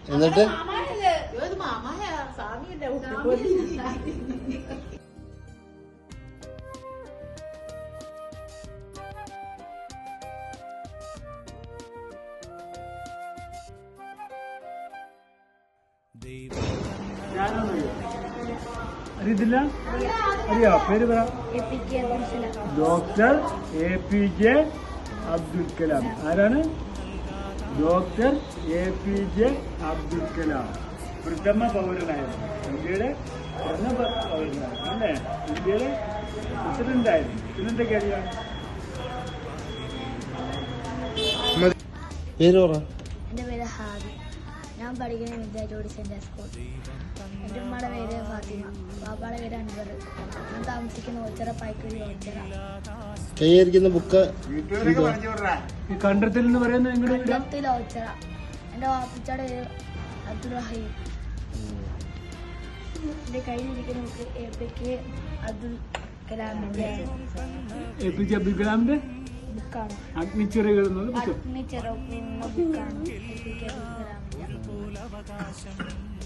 എന്നിട്ട് അറിയത്തില്ല? അറിയോ? പേര് പറ. Doctor APJ Abdul Kalam. ആരാണ്? Doctor APJ Abdul Kalam. പ്രഥമ പൗരനായിരുന്നു. ഇന്ത്യയുടെ പ്രഥമ പൗരനായിരുന്നു അല്ലേ? ഇന്ത്യയുടെ പ്രസിഡന്റായിരുന്നു. പിന്നെന്തൊക്കെ അറിയാം? എൻ്റെ പേര് ഹാദി. ഞാൻ പഠിക്കുന്ന വിദ്യാർത്ഥി സെൻറ് സ്കൂൾ. എൻ്റെ ഉമ്മയുടെ പേര് ഫാത്തിമ. ബാബയുടെ പേര് അൻവർ. ഞാൻ താമസിക്കുന്ന ഓച്ചിറ പായ്ക്കുഴി ഓച്ചിറ. കൈയിരിക്കുന്ന ബുക്ക് ഈ കണ്ടത്തിൽ എന്ന് പറയുന്നത് കണ്ടത്തിൽ ഓച്ചിറ. എൻ്റെ വാപ്പിച്ചയുടെ പേര് അബ്ദുൾ റഹീം. എൻ്റെ കയ്യിലിരിക്കുന്ന ബുക്ക് APJ അബ്ദുൽ കലാമിൻ്റെ APJ അബ്ദുൽ കലാമിന്റെ ബുക്കാണ്. അഗ്നിച്ചിറകൾ എന്നുള്ള ബുക്ക്. അഗ്നിച്ചിറ ബുക്കാണ് APJ അബ്ദുൽ കലാമിൻ്റെ.